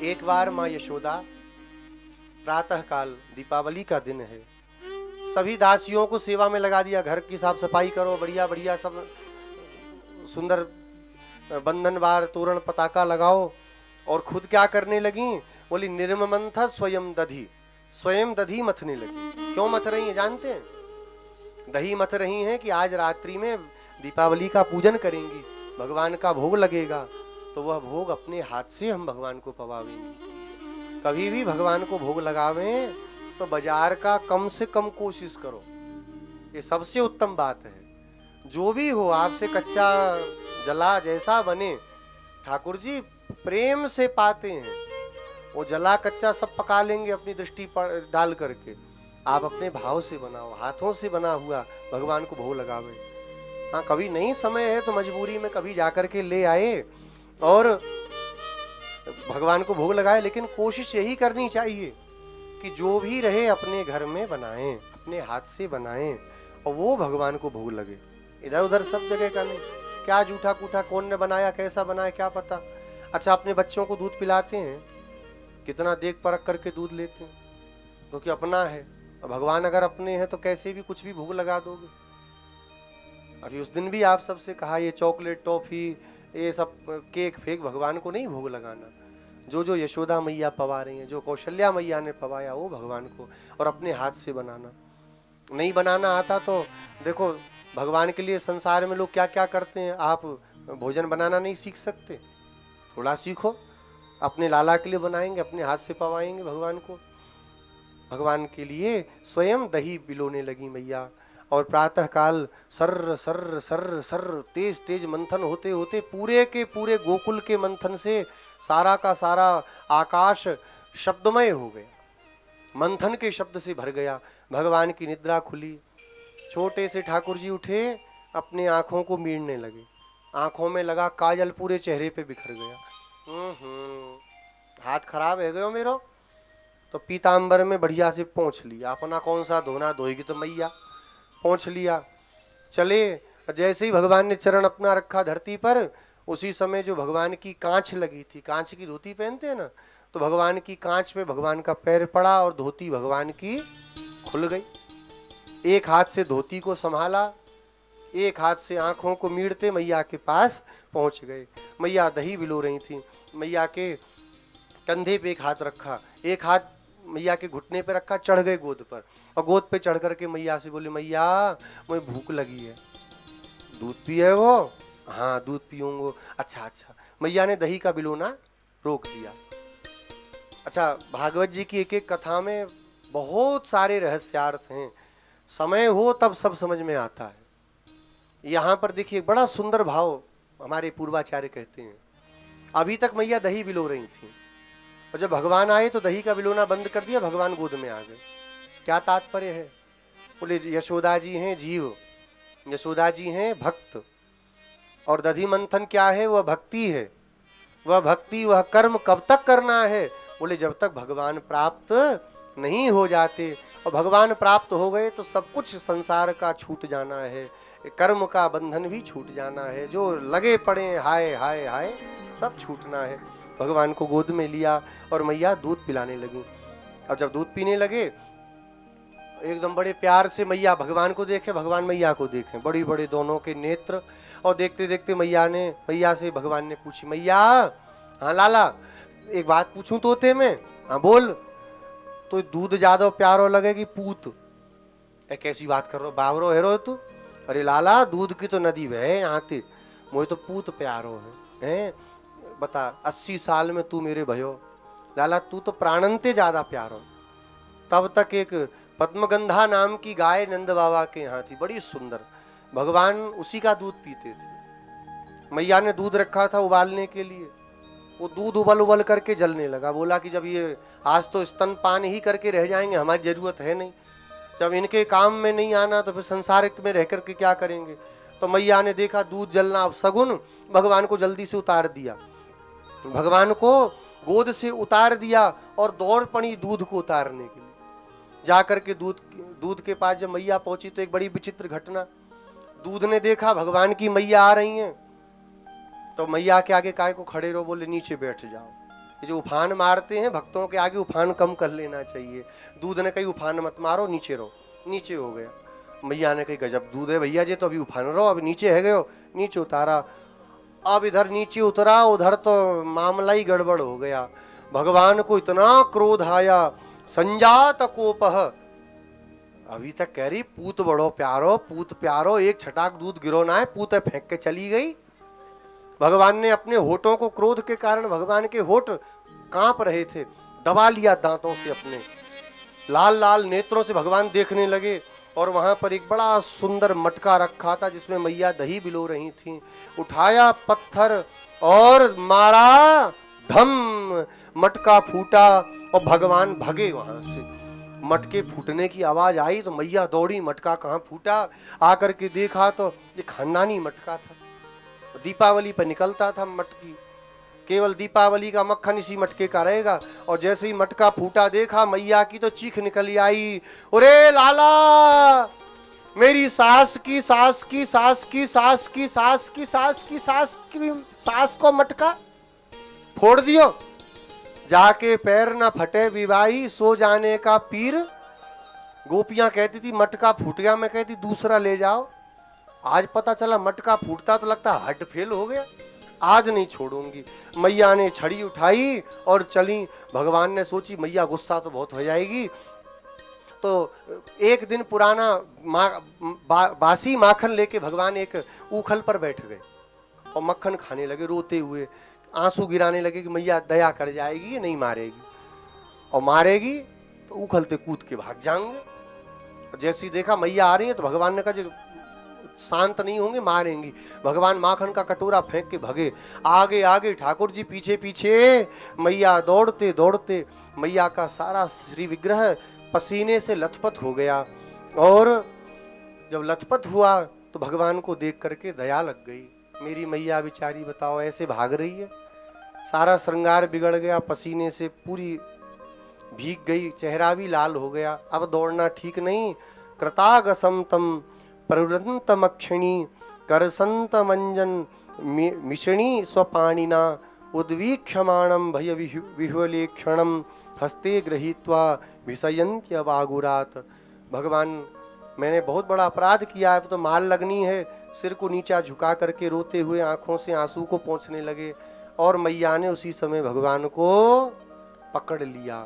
एक बार माँ यशोदा, प्रातः काल दीपावली का दिन है, सभी दासियों को सेवा में लगा दिया, घर की साफ सफाई करो, बढ़िया बढ़िया सब सुंदर बंधन बार तोरण पताका लगाओ। और खुद क्या करने लगी, बोली निर्ममंथ स्वयं दधी, स्वयं दधी मथने लगी। क्यों मथ रही है जानते हैं? दही मथ रही हैं कि आज रात्रि में दीपावली का पूजन करेंगी, भगवान का भोग लगेगा, तो वह भोग अपने हाथ से हम भगवान को पवावेंगे। कभी भी भगवान को भोग लगावें तो बाजार का कम से कम कोशिश करो, ये सबसे उत्तम बात है। जो भी हो आपसे कच्चा जला जैसा बने, ठाकुर जी प्रेम से पाते हैं, वो जला कच्चा सब पका लेंगे अपनी दृष्टि पर डाल करके। आप अपने भाव से बनाओ, हाथों से बना हुआ भगवान को भोग लगावे। हाँ, कभी नहीं समय है तो मजबूरी में कभी जाकर के ले आए और भगवान को भोग लगाए, लेकिन कोशिश यही करनी चाहिए कि जो भी रहे अपने घर में बनाएं, अपने हाथ से बनाएं और वो भगवान को भोग लगे, इधर उधर सब जगह का नहीं। क्या जूठा कूठा कौन ने बनाया, कैसा बनाया, क्या पता। अच्छा, अपने बच्चों को दूध पिलाते हैं, कितना देख परख करके दूध लेते हैं, क्योंकि अपना है। भगवान अगर अपने हैं तो कैसे भी कुछ भी भोग लगा दोगे। अभी उस दिन भी आप सबसे कहा ये चॉकलेट टॉफी ये सब केक फेक भगवान को नहीं भोग लगाना। जो जो यशोदा मैया पवा रही हैं, जो कौशल्या मैया ने पवाया वो भगवान को, और अपने हाथ से बनाना। नहीं बनाना आता तो देखो भगवान के लिए संसार में लोग क्या क्या करते हैं। आप भोजन बनाना नहीं सीख सकते, थोड़ा सीखो, अपने लाला के लिए बनाएंगे, अपने हाथ से पवाएंगे भगवान को। भगवान के लिए स्वयं दही पिलोने लगी मैया। और प्रातः काल सर्र सर्र सर्र सर्र तेज तेज मंथन होते होते पूरे के पूरे गोकुल के मंथन से सारा का सारा आकाश शब्दमय हो गया, मंथन के शब्द से भर गया। भगवान की निद्रा खुली, छोटे से ठाकुर जी उठे, अपने आंखों को मीड़ने लगे, आंखों में लगा काजल, पूरे चेहरे पे बिखर गया। हाथ खराब है गयो मेरो, तो पीतांबर में बढ़िया से पोंछ लिया, अपना कौन सा धोना धोएगी तो मैया, पोंछ लिया। चले, जैसे ही भगवान ने चरण अपना रखा धरती पर, उसी समय जो भगवान की कांच लगी थी, कांच की धोती पहनते हैं ना, तो भगवान की कांच में भगवान का पैर पड़ा और धोती भगवान की खुल गई। एक हाथ से धोती को संभाला, एक हाथ से आंखों को मीड़ते मैया के पास पहुंच गए। मैया दही बिलो रही थी, मैया के कंधे पे एक हाथ रखा, एक हाथ मैया के घुटने पे रखा, चढ़ गए गोद पर, और गोद पे चढ़ करके मैया से बोले मैया मुझे भूख लगी है, दूध पिए वो? हाँ दूध पीऊंगो। अच्छा अच्छा। मैया ने दही का बिलोना रोक दिया। अच्छा, भागवत जी की एक एक कथा में बहुत सारे रहस्यार्थ हैं, समय हो तब सब समझ में आता है। यहाँ पर देखिए बड़ा सुंदर भाव हमारे पूर्वाचार्य कहते हैं। अभी तक मैया दही बिलो रही थी, और जब भगवान आए तो दही का बिलोना बंद कर दिया, भगवान गोद में आ गए। क्या तात्पर्य है? बोले यशोदा जी हैं जीव, यशोदा जी हैं भक्त, और दधी मंथन क्या है? वह भक्ति है। वह भक्ति, वह कर्म कब तक करना है? बोले जब तक भगवान प्राप्त नहीं हो जाते, और भगवान प्राप्त हो गए तो सब कुछ संसार का छूट जाना है, कर्म का बंधन भी छूट जाना है, जो लगे पड़े हाय हाय हाय सब छूटना है। भगवान को गोद में लिया और मैया दूध पिलाने लगी। अब जब दूध पीने लगे, एकदम बड़े प्यार से मैया भगवान को देखे, भगवान मैया को देखे, बड़ी बड़े दोनों के नेत्र। और देखते देखते मैया से भगवान ने पूछी, मैया हाँ लाला एक बात पूछूं तोते में? हाँ बोल। तो दूध ज्यादा प्यारो लगे कि पूत? कैसी बात कर रहे हो, बावरो हेरो तू? अरे लाला दूध की तो नदी बहे यहाँ ते, मुझे तो पूत प्यारो है। बता 80 साल में तू मेरे भयो, लाला तू तो प्राणंते ज्यादा प्यारो। तब तक एक पद्मगंधा नाम की गाय नंद बाबा के यहाँ थी, बड़ी सुंदर, भगवान उसी का दूध पीते थे। मैया ने दूध रखा था उबालने के लिए, वो दूध उबल उबल करके जलने लगा। बोला कि जब ये आज तो स्तनपान ही करके रह जाएंगे, हमारी जरूरत है नहीं, जब इनके काम में नहीं आना तो फिर संसार में रह करके क्या करेंगे। तो मैया ने देखा दूध जलना अब सगुन, भगवान को जल्दी से उतार दिया, भगवान को गोद से उतार दिया और दौड़ पड़ी दूध को उतारने के लिए। जाकर के दूध के पास जब मैया पहुंची तो एक बड़ी विचित्र घटना, दूध ने देखा भगवान की मैया आ रही हैं, तो मैया के आगे काय को खड़े रहो, बोले नीचे बैठ जाओ। ये जो उफान मारते हैं भक्तों के आगे, उफान कम कर लेना चाहिए। दूध ने कही उफान मत मारो, नीचे रहो, नीचे हो गया। मैया ने कही गजब दूध है भैया जी, तो अभी उफान रहो, अभी नीचे है गए हो, नीचे उतारा। अब इधर नीचे उतरा, उधर तो मामला ही गड़बड़ हो गया। भगवान को इतना क्रोध आया, संजात कोपह। अभी तक कह रही पूत बड़ो प्यारो, पूत प्यारो, एक छटाक दूध गिरो ना है, पूत फेंक के चली गई। भगवान ने अपने होठों को, क्रोध के कारण भगवान के होठ कांप रहे थे, दबा लिया दांतों से अपने, लाल लाल नेत्रों से भगवान देखने लगे। और वहां पर एक बड़ा सुंदर मटका रखा था जिसमें मैया दही बिलो रही थी। उठाया पत्थर और मारा, धम, मटका फूटा और भगवान भगे वहां से। मटके फूटने की आवाज आई तो मैया दौड़ी, मटका कहाँ फूटा, आकर के देखा तो ये खानदानी मटका था, दीपावली पर निकलता था मटकी, केवल दीपावली का मक्खन इसी मटके का रहेगा। और जैसे ही मटका फूटा देखा, मैया की तो चीख निकल आई, अरे लाला, मेरी सास की सास की सास की सास की सास की सास की सास की सास को मटका फोड़ दियो, जाके पैर ना फटे विवाही, सो जाने का पीर। गोपियां कहती थी मटका फूट गया, मैं कहती दूसरा ले जाओ। आज पता चला मटका फूटता तो लगता हड्ड फेल हो गया, आज नहीं छोड़ूंगी। मैया ने छड़ी उठाई और चली। भगवान ने सोची मैया गुस्सा तो बहुत हो जाएगी, तो एक दिन पुराना बासी माखन लेके भगवान एक ऊखल पर बैठ गए और मक्खन खाने लगे, रोते हुए आंसू गिराने लगे कि मैया दया कर जाएगी, नहीं मारेगी, और मारेगी तो उखलते कूद के भाग जाएंगे। जैसे ही देखा मैया आ रही है तो भगवान ने कहा शांत नहीं होंगे, मारेंगी। भगवान माखन का कटोरा फेंक के भगे, आगे आगे ठाकुर जी पीछे पीछे, मैया दौड़ते दौड़ते। मैया का सारा श्री विग्रह पसीने से लथपथ हो गया, और जब लथपथ हुआ तो भगवान को देख करके दया लग गई। मेरी मैया बेचारी बताओ ऐसे भाग रही है, सारा श्रृंगार बिगड़ गया, पसीने से पूरी भीग गई, चेहरा भी लाल हो गया, अब दौड़ना ठीक नहीं। कृतागसम तम प्रवृंतमक्षिणी करसंत मंजन मिषणी स्वपाणिना उद्वीक्षमाणम भय विह्वलेक्षणम हस्ते गृहीत्वा विषयन्त्यवागुरात। भगवान मैंने बहुत बड़ा अपराध किया है, तो माल लगनी है। सिर को नीचा झुका करके रोते हुए आंखों से आंसू को पोंछने लगे, और मैया ने उसी समय भगवान को पकड़ लिया।